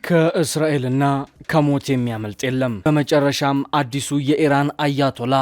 ከእስራኤልና ከሞት የሚያመልጥ የለም። በመጨረሻም አዲሱ የኢራን አያቶላ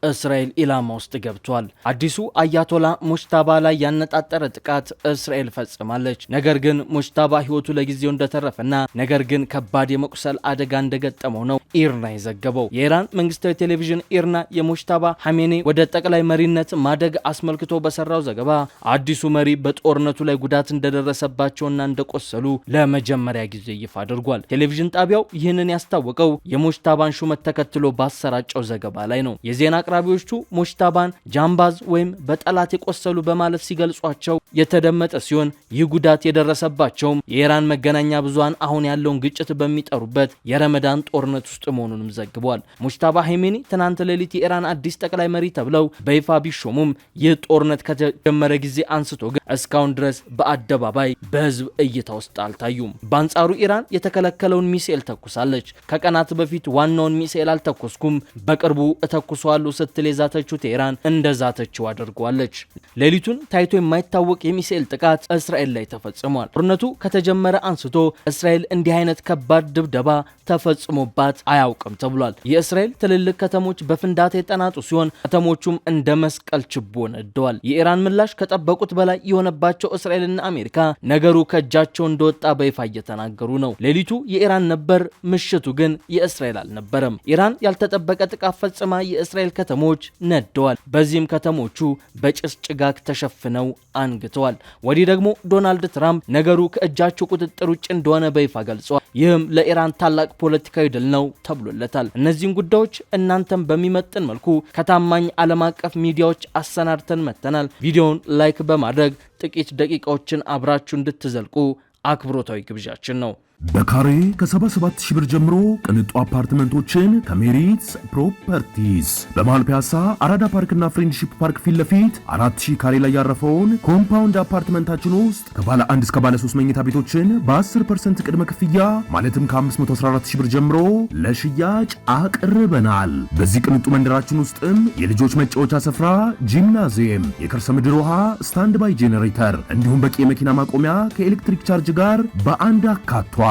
እስራኤል ኢላማ ውስጥ ገብቷል። አዲሱ አያቶላ ሙጅታባ ላይ ያነጣጠረ ጥቃት እስራኤል ፈጽማለች። ነገር ግን ሙጅታባ ህይወቱ ለጊዜው እንደተረፈና ነገር ግን ከባድ የመቁሰል አደጋ እንደገጠመው ነው ኢርና የዘገበው። የኢራን መንግስታዊ ቴሌቪዥን ኢርና የሙጅታባ ሐሜኔ ወደ ጠቅላይ መሪነት ማደግ አስመልክቶ በሰራው ዘገባ አዲሱ መሪ በጦርነቱ ላይ ጉዳት እንደደረሰባቸውና እንደቆሰሉ ለመጀመሪያ ጊዜ ይፋ አድርጓል። ቴሌቪዥን ጣቢያው ይህንን ያስታወቀው የሙጅታባን ሹመት ተከትሎ ባሰራጨው ዘገባ ላይ ነው። የዜና አቅራቢዎቹ ሙጅታባን ጃምባዝ ወይም በጠላት የቆሰሉ በማለት ሲገልጿቸው የተደመጠ ሲሆን ይህ ጉዳት የደረሰባቸውም የኢራን መገናኛ ብዙሃን አሁን ያለውን ግጭት በሚጠሩበት የረመዳን ጦርነት ውስጥ መሆኑንም ዘግቧል። ሙጅታባ ሐሜኒ ትናንት ሌሊት የኢራን አዲስ ጠቅላይ መሪ ተብለው በይፋ ቢሾሙም ይህ ጦርነት ከተጀመረ ጊዜ አንስቶ ግን እስካሁን ድረስ በአደባባይ በህዝብ እይታ ውስጥ አልታዩም። በአንጻሩ ኢራን የተከለከለውን ሚሳኤል ተኩሳለች። ከቀናት በፊት ዋናውን ሚሳኤል አልተኮስኩም፣ በቅርቡ እተኩሰዋለሁ ስትል የዛተችው ቴህራን እንደዛተችው አድርጓለች። ሌሊቱን ታይቶ የማይታወቅ የሚሳኤል ጥቃት እስራኤል ላይ ተፈጽሟል። ጦርነቱ ከተጀመረ አንስቶ እስራኤል እንዲህ አይነት ከባድ ድብደባ ተፈጽሞባት አያውቅም ተብሏል። የእስራኤል ትልልቅ ከተሞች በፍንዳታ የጠናጡ ሲሆን ከተሞቹም እንደ መስቀል ችቦ ነደዋል። የኢራን ምላሽ ከጠበቁት በላይ የሆነባቸው እስራኤልና አሜሪካ ነገሩ ከእጃቸው እንደወጣ በይፋ እየተናገሩ ነው። ሌሊቱ የኢራን ነበር፣ ምሽቱ ግን የእስራኤል አልነበረም። ኢራን ያልተጠበቀ ጥቃት ፈጽማ የእስራኤል ከተሞች ነደዋል። በዚህም ከተሞቹ በጭስ ጭጋግ ተሸፍነው አንግተዋል። ወዲህ ደግሞ ዶናልድ ትራምፕ ነገሩ ከእጃቸው ቁጥጥር ውጭ እንደሆነ በይፋ ገልጸዋል። ይህም ለኢራን ታላቅ ፖለቲካዊ ድል ነው ተብሎለታል። እነዚህን ጉዳዮች እናንተም በሚመጥን መልኩ ከታማኝ ዓለም አቀፍ ሚዲያዎች አሰናድተን መተናል። ቪዲዮውን ላይክ በማድረግ ጥቂት ደቂቃዎችን አብራችሁ እንድትዘልቁ አክብሮታዊ ግብዣችን ነው። በካሬ ከ77 ሺህ ብር ጀምሮ ቅንጡ አፓርትመንቶችን ከሜሪትስ ፕሮፐርቲስ በመሃል ፒያሳ አራዳ ፓርክና ፍሬንድሺፕ ፓርክ ፊት ለፊት 4000 ካሬ ላይ ያረፈውን ኮምፓውንድ አፓርትመንታችን ውስጥ ከባለ 1 እስከ ባለ 3 መኝታ ቤቶችን በ10% ቅድመ ክፍያ ማለትም ከ514 ሺህ ብር ጀምሮ ለሽያጭ አቅርበናል። በዚህ ቅንጡ መንደራችን ውስጥም የልጆች መጫወቻ ስፍራ፣ ጂምናዚየም፣ የከርሰ ምድር ውሃ፣ ስታንድ ባይ ጄኔሬተር እንዲሁም በቂ የመኪና ማቆሚያ ከኤሌክትሪክ ቻርጅ ጋር በአንድ አካቷል።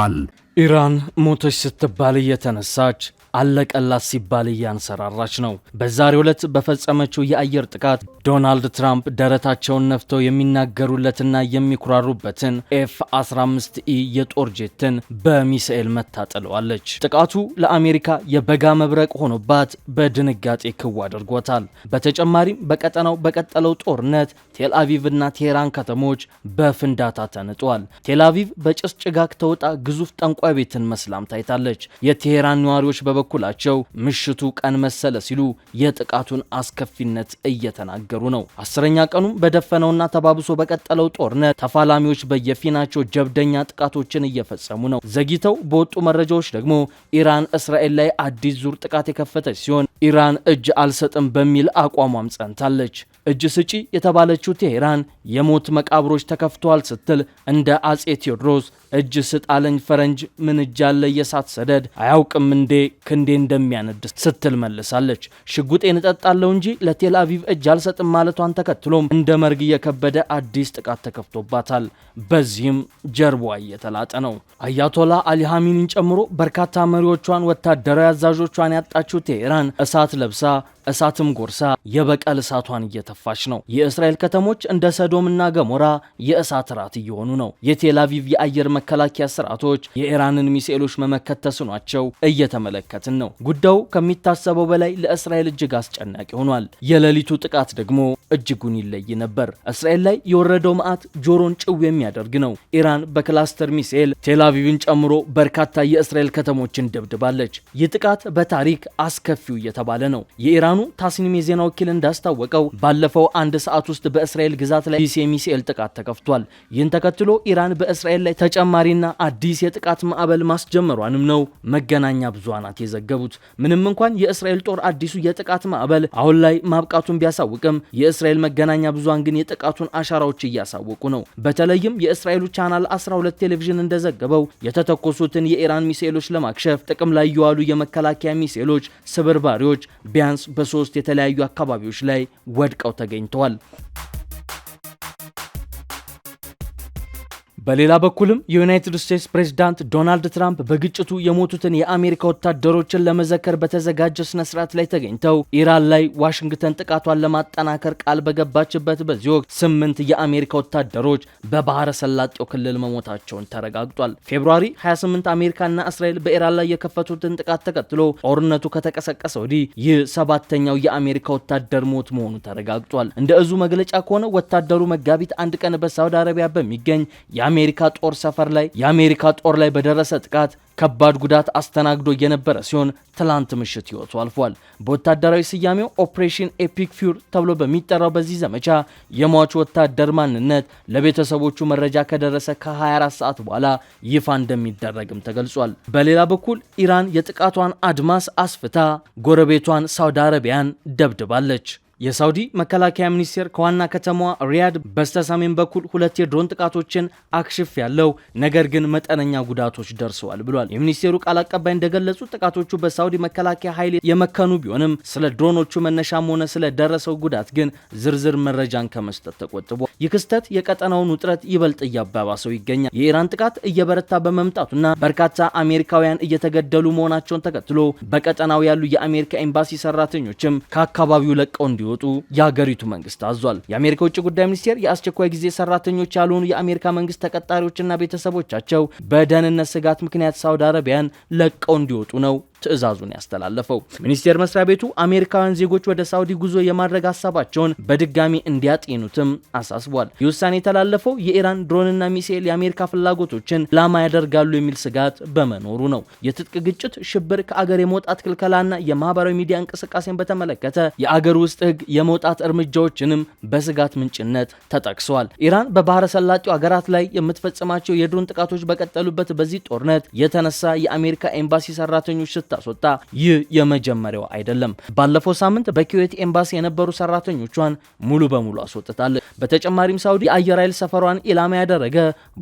ኢራን ሞተች ስትባል እየተነሳች አለቀላት ሲባል እያንሰራራች ነው። በዛሬው ዕለት በፈጸመችው የአየር ጥቃት ዶናልድ ትራምፕ ደረታቸውን ነፍተው የሚናገሩለትና የሚኩራሩበትን F-15E የጦር ጄትን በሚሳኤል መታጠለዋለች። ጥቃቱ ለአሜሪካ የበጋ መብረቅ ሆኖባት በድንጋጤ ክው አድርጎታል። በተጨማሪም በቀጠናው በቀጠለው ጦርነት ቴልአቪቭና ቴህራን ከተሞች በፍንዳታ ተንጧል። ቴልአቪቭ በጭስ ጭጋግ ተውጣ ግዙፍ ጠንቋይ ቤትን መስላም ታይታለች። የቴህራን ነዋሪዎች በበኩላቸው ምሽቱ ቀን መሰለ ሲሉ የጥቃቱን አስከፊነት እየተናገሩ ነው። 10ኛ ቀኑን በደፈነውና ተባብሶ በቀጠለው ጦርነት ተፋላሚዎች በየፊናቸው ጀብደኛ ጥቃቶችን እየፈጸሙ ነው። ዘግይተው በወጡ መረጃዎች ደግሞ ኢራን እስራኤል ላይ አዲስ ዙር ጥቃት የከፈተች ሲሆን ኢራን እጅ አልሰጥም በሚል አቋሟም ጸንታለች። እጅ ስጪ የተባለችው ቴህራን የሞት መቃብሮች ተከፍተዋል ስትል እንደ አጼ ቴዎድሮስ እጅ ስጣለኝ ፈረንጅ ምን እጅ አለ የሳት ሰደድ አያውቅም እንዴ ክንዴ እንደሚያነድ ስትል መልሳለች። ሽጉጤን እጠጣለሁ እንጂ ለቴል አቪቭ እጅ አልሰጥም ማለቷን ተከትሎም እንደ መርግ የከበደ አዲስ ጥቃት ተከፍቶባታል። በዚህም ጀርባዋ እየተላጠ ነው። አያቶላ አሊ ሐሜኒን ጨምሮ በርካታ መሪዎቿን ወታደራዊ አዛዦቿን ያጣችው ቴህራን እሳት ለብሳ እሳትም ጎርሳ የበቀል እሳቷን እየተፋች ነው። የእስራኤል ከተሞች እንደ ሰዶምና ገሞራ የእሳት ራት እየሆኑ ነው። የቴል አቪቭ የአየር መከላከያ ስርዓቶች የኢራንን ሚሳኤሎች መመከት ተስኗቸው እየተመለከትን ነው። ጉዳዩ ከሚታሰበው በላይ ለእስራኤል እጅግ አስጨናቂ ሆኗል። የሌሊቱ ጥቃት ደግሞ እጅጉን ይለይ ነበር። እስራኤል ላይ የወረደው መዓት ጆሮን ጭው የሚያደርግ ነው። ኢራን በክላስተር ሚሳኤል ቴል አቪቭን ጨምሮ በርካታ የእስራኤል ከተሞችን ደብድባለች። ይህ ጥቃት በታሪክ አስከፊው እየተባለ ነው። የኢራኑ ታስኒም የዜና ወኪል እንዳስታወቀው ባለፈው 1 ሰዓት ውስጥ በእስራኤል ግዛት ላይ አዲስ የሚሳኤል ጥቃት ተከፍቷል። ይህን ተከትሎ ኢራን በእስራኤል ላይ ተጨማሪና አዲስ የጥቃት ማዕበል ማስጀመሯንም ነው መገናኛ ብዙሃናት የዘገቡት። ምንም እንኳን የእስራኤል ጦር አዲሱ የጥቃት ማዕበል አሁን ላይ ማብቃቱን ቢያሳውቅም የእስራኤል መገናኛ ብዙሃን ግን የጥቃቱን አሻራዎች እያሳወቁ ነው። በተለይም የእስራኤሉ ቻናል 12 ቴሌቪዥን እንደዘገበው የተተኮሱትን የኢራን ሚሳኤሎች ለማክሸፍ ጥቅም ላይ የዋሉ የመከላከያ ሚሳኤሎች ስብርባሪዎች ቢያንስ በ3 የተለያዩ አካባቢዎች ላይ ወድቀው ተገኝተዋል። በሌላ በኩልም የዩናይትድ ስቴትስ ፕሬዝዳንት ዶናልድ ትራምፕ በግጭቱ የሞቱትን የአሜሪካ ወታደሮችን ለመዘከር በተዘጋጀ ስነ ስርዓት ላይ ተገኝተው ኢራን ላይ ዋሽንግተን ጥቃቷን ለማጠናከር ቃል በገባችበት በዚህ ወቅት 8 የአሜሪካ ወታደሮች በባህረ ሰላጤው ክልል መሞታቸውን ተረጋግጧል። ፌብሩዋሪ 28 አሜሪካና እስራኤል በኢራን ላይ የከፈቱትን ጥቃት ተከትሎ ጦርነቱ ከተቀሰቀሰ ወዲህ ይህ 7ኛው የአሜሪካ ወታደር ሞት መሆኑ ተረጋግጧል። እንደ እዙ መግለጫ ከሆነ ወታደሩ መጋቢት 1 ቀን በሳውዲ አረቢያ በሚገኝ የአሜሪካ ጦር ላይ በደረሰ ጥቃት ከባድ ጉዳት አስተናግዶ የነበረ ሲሆን ትላንት ምሽት ህይወቱ አልፏል። በወታደራዊ ስያሜው ኦፕሬሽን ኤፒክ ፊውር ተብሎ በሚጠራው በዚህ ዘመቻ የሟቹ ወታደር ማንነት ለቤተሰቦቹ መረጃ ከደረሰ ከ24 ሰዓት በኋላ ይፋ እንደሚደረግም ተገልጿል። በሌላ በኩል ኢራን የጥቃቷን አድማስ አስፍታ ጎረቤቷን ሳውዲ አረቢያን ደብድባለች። የሳውዲ መከላከያ ሚኒስቴር ከዋና ከተማዋ ሪያድ በስተሰሜን በኩል 2 የድሮን ጥቃቶችን አክሽፍ ያለው ነገር ግን መጠነኛ ጉዳቶች ደርሰዋል ብሏል። የሚኒስቴሩ ቃል አቀባይ እንደገለጹ ጥቃቶቹ በሳውዲ መከላከያ ኃይል የመከኑ ቢሆንም ስለ ድሮኖቹ መነሻም ሆነ ስለ ደረሰው ጉዳት ግን ዝርዝር መረጃን ከመስጠት ተቆጥቧል። ይህ ክስተት የቀጠናውን ውጥረት ይበልጥ እያባባሰው ይገኛል። የኢራን ጥቃት እየበረታ በመምጣቱና በርካታ አሜሪካውያን እየተገደሉ መሆናቸውን ተከትሎ በቀጠናው ያሉ የአሜሪካ ኤምባሲ ሰራተኞችም ከአካባቢው ለቀው እንዲወጡ የሀገሪቱ መንግስት አዟል። የአሜሪካ ውጭ ጉዳይ ሚኒስቴር የአስቸኳይ ጊዜ ሰራተኞች ያልሆኑ የአሜሪካ መንግስት ተቀጣሪዎችና ቤተሰቦቻቸው በደህንነት ስጋት ምክንያት ሳውዲ አረቢያን ለቀው እንዲወጡ ነው ትዕዛዙን ያስተላለፈው። ሚኒስቴር መስሪያ ቤቱ አሜሪካውያን ዜጎች ወደ ሳውዲ ጉዞ የማድረግ ሀሳባቸውን በድጋሚ እንዲያጤኑትም አሳስቧል። ይህ ውሳኔ የተላለፈው የኢራን ድሮንና ሚሳኤል የአሜሪካ ፍላጎቶችን ላማ ያደርጋሉ የሚል ስጋት በመኖሩ ነው። የትጥቅ ግጭት፣ ሽብር፣ ከአገር የመውጣት ክልከላና የማህበራዊ ሚዲያ እንቅስቃሴን በተመለከተ የአገር ውስጥ ህግ የመውጣት እርምጃዎችንም በስጋት ምንጭነት ተጠቅሰዋል። ኢራን በባህረ ሰላጤው ሀገራት ላይ የምትፈጽማቸው የድሮን ጥቃቶች በቀጠሉበት በዚህ ጦርነት የተነሳ የአሜሪካ ኤምባሲ ሰራተኞች ታስወጣ ይህ የመጀመሪያው አይደለም። ባለፈው ሳምንት በኩዌት ኤምባሲ የነበሩ ሰራተኞቿን ሙሉ በሙሉ አስወጥታለች። በተጨማሪም ሳውዲ የአየር ኃይል ሰፈሯን ኢላማ ያደረገ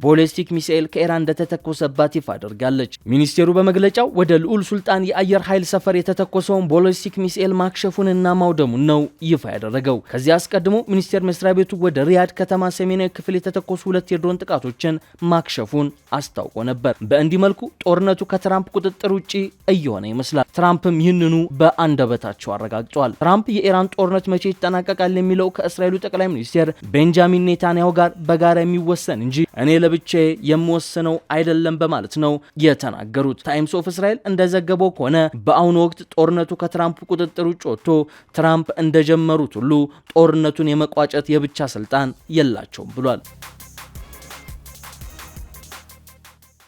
ቦሊስቲክ ሚሳኤል ከኢራን እንደተተኮሰባት ይፋ አድርጋለች። ሚኒስቴሩ በመግለጫው ወደ ልዑል ሱልጣን የአየር ኃይል ሰፈር የተተኮሰውን ቦሊስቲክ ሚሳኤል ማክሸፉንና ማውደሙን ነው ይፋ ያደረገው። ከዚህ አስቀድሞ ሚኒስቴር መስሪያ ቤቱ ወደ ሪያድ ከተማ ሰሜናዊ ክፍል የተተኮሱ 2 የድሮን ጥቃቶችን ማክሸፉን አስታውቆ ነበር። በእንዲህ መልኩ ጦርነቱ ከትራምፕ ቁጥጥር ውጪ እየሆነ ይመስላል። ትራምፕም ይህንኑ በአንደበታቸው አረጋግጠዋል። ትራምፕ የኢራን ጦርነት መቼ ይጠናቀቃል የሚለው ከእስራኤሉ ጠቅላይ ሚኒስትር ቤንጃሚን ኔታንያሁ ጋር በጋራ የሚወሰን እንጂ እኔ ለብቻዬ የምወስነው አይደለም በማለት ነው የተናገሩት። ታይምስ ኦፍ እስራኤል እንደዘገበው ከሆነ በአሁኑ ወቅት ጦርነቱ ከትራምፕ ቁጥጥር ውጭ ወጥቶ ትራምፕ እንደጀመሩት ሁሉ ጦርነቱን የመቋጨት የብቻ ስልጣን የላቸውም ብሏል።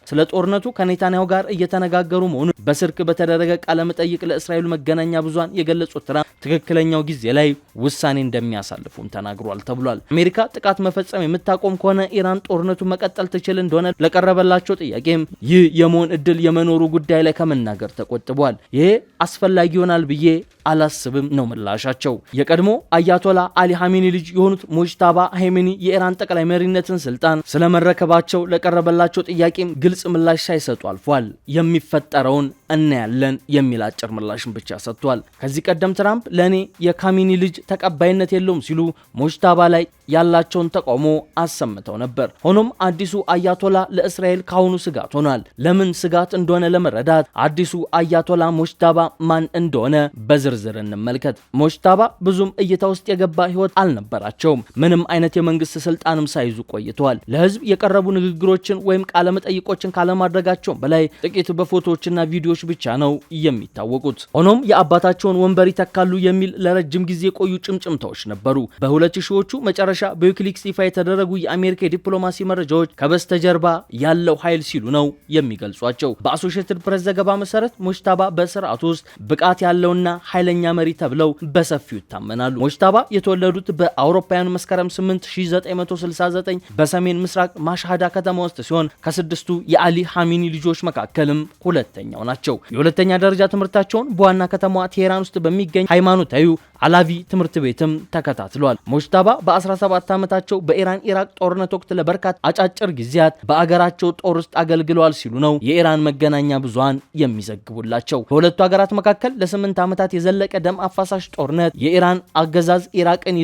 ስለ ጦርነቱ ከኔታንያሁ ጋር እየተነጋገሩ መሆኑን በስልክ በተደረገ ቃለ መጠይቅ ለእስራኤል መገናኛ ብዙሃን የገለጹት ትራምፕ ትክክለኛው ጊዜ ላይ ውሳኔ እንደሚያሳልፉም ተናግሯል ተብሏል። አሜሪካ ጥቃት መፈጸም የምታቆም ከሆነ ኢራን ጦርነቱ መቀጠል ትችል እንደሆነ ለቀረበላቸው ጥያቄም ይህ የመሆን እድል የመኖሩ ጉዳይ ላይ ከመናገር ተቆጥቧል። ይሄ አስፈላጊ ይሆናል ብዬ አላስብም ነው ምላሻቸው። የቀድሞ አያቶላ አሊ ሀሜኒ ልጅ የሆኑት ሙጅታባ ሀሜኒ የኢራን ጠቅላይ መሪነትን ስልጣን ስለመረከባቸው ለቀረበላቸው ጥያቄም ግልጽ ምላሽ ሳይሰጡ አልፏል። የሚፈጠረውን እናያለን የሚል አጭር ምላሽን ብቻ ሰጥቷል። ከዚህ ቀደም ትራምፕ ለኔ የካሚኒ ልጅ ተቀባይነት የለውም ሲሉ ሙጅታባ ላይ ያላቸውን ተቃውሞ አሰምተው ነበር። ሆኖም አዲሱ አያቶላ ለእስራኤል ካሁኑ ስጋት ሆኗል። ለምን ስጋት እንደሆነ ለመረዳት አዲሱ አያቶላ ሙጅታባ ማን እንደሆነ በዝርዝር እንመልከት። ሙጅታባ ብዙም እይታ ውስጥ የገባ ህይወት አልነበራቸውም። ምንም አይነት የመንግስት ስልጣንም ሳይዙ ቆይተዋል። ለህዝብ የቀረቡ ንግግሮችን ወይም ቃለ መጠይቆችን ካለማድረጋቸው በላይ ጥቂት በፎቶዎችና ቪዲዮዎች ብቻ ነው የሚታወቁት። ሆኖም የአባታቸውን ወንበር ይተካሉ የሚል ለረጅም ጊዜ የቆዩ ጭምጭምታዎች ነበሩ። በ2000ዎቹ መጨረሻ በዊኪሊክስ ይፋ የተደረጉ የአሜሪካ የዲፕሎማሲ መረጃዎች ከበስተጀርባ ያለው ኃይል ሲሉ ነው የሚገልጿቸው። በአሶሺየትድ ፕሬስ ዘገባ መሰረት ሙጅታባ በስርዓቱ ውስጥ ብቃት ያለውና ኃይለኛ መሪ ተብለው በሰፊው ይታመናሉ። ሙጅታባ የተወለዱት በአውሮፓውያኑ መስከረም 8 1969 በሰሜን ምስራቅ ማሽሃዳ ከተማ ውስጥ ሲሆን ከስድስቱ የአሊ ሀሚኒ ልጆች መካከልም ሁለተኛው ናቸው። የሁለተኛ ደረጃ ትምህርታቸውን በዋና ከተማዋ ቴሄራን ውስጥ በሚገኝ ሃይማኖት ሃይማኖታዊ አላቪ ትምህርት ቤትም ተከታትሏል። ሙጅተባ በ17 ዓመታቸው በኢራን ኢራቅ ጦርነት ወቅት ለበርካታ አጫጭር ጊዜያት በአገራቸው ጦር ውስጥ አገልግለዋል ሲሉ ነው የኢራን መገናኛ ብዙሃን የሚዘግቡላቸው። በሁለቱ ሀገራት መካከል ለ8 ዓመታት የዘለቀ ደም አፋሳሽ ጦርነት የኢራን አገዛዝ ኢራቅን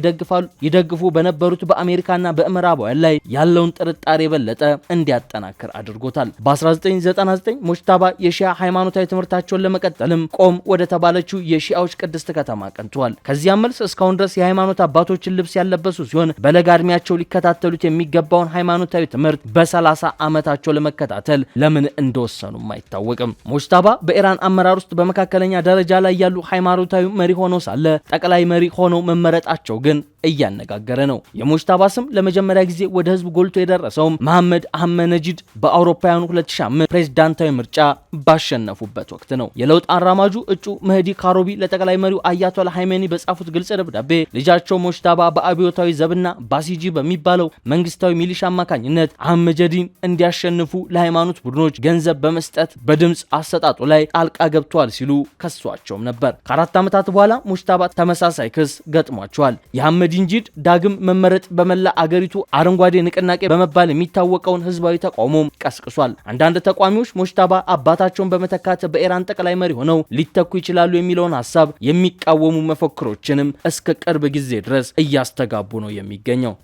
ይደግፉ በነበሩት በአሜሪካና በምዕራባውያን ላይ ያለውን ጥርጣሬ የበለጠ እንዲያጠናክር አድርጎታል። በ1999 ሙጅተባ የሺያ ሃይማኖታዊ ትምህርታቸውን ለመቀጠልም ቆም ወደ ተባለችው የሺያዎች ቅድስት ከተማ ቀንተዋል። ከዚያም መልስ እስካሁን ድረስ የሃይማኖት አባቶችን ልብስ ያለበሱ ሲሆን በለጋ ዕድሜያቸው ሊከታተሉት የሚገባውን ሃይማኖታዊ ትምህርት በ30 ዓመታቸው ለመከታተል ለምን እንደወሰኑም አይታወቅም። ሙጅተባ በኢራን አመራር ውስጥ በመካከለኛ ደረጃ ላይ ያሉ ሃይማኖታዊ መሪ ሆነው ሳለ ጠቅላይ መሪ ሆነው መመረጣቸው ግን እያነጋገረ ነው። የሙጅተባ ስም ለመጀመሪያ ጊዜ ወደ ህዝብ ጎልቶ የደረሰውም መሐመድ አህመድነጂድ በአውሮፓውያኑ 2005 ፕሬዝዳንታዊ ምርጫ ባሸነፉበት ወቅት ነው። የለውጥ አራማጁ እጩ መህዲ ካሮቢ ለጠቅላይ መሪው አያቶላ ሃይሜኒ በጻፉት ግልጽ ደብዳቤ ልጃቸው ሙጅተባ በአብዮታዊ ዘብና ባሲጂ በሚባለው መንግስታዊ ሚሊሻ አማካኝነት አህመድነጂድን እንዲያሸንፉ ለሃይማኖት ቡድኖች ገንዘብ በመስጠት በድምጽ አሰጣጡ ላይ ጣልቃ ገብተዋል ሲሉ ከሷቸውም ነበር። ከ4 ዓመታት በኋላ ሙጅተባ ተመሳሳይ ክስ ገጥሟቸዋል። የአህመድነጂድ ዳግም መመረጥ በመላ አገሪቱ አረንጓዴ ንቅናቄ በመባል የሚታወቀውን ህዝባዊ ተቃውሞ ቀስቅሷል። አንዳንድ ተቋሚዎች ሙጅተባ አባታቸውን በመተካት በኢራን ጠቅላይ መሪ ሆነው ሊተኩ ይችላሉ የሚለውን ሐሳብ የሚቃወሙ መፈክሮችንም እስከ ቅርብ ጊዜ ድረስ እያስተጋቡ ነው የሚገኘው።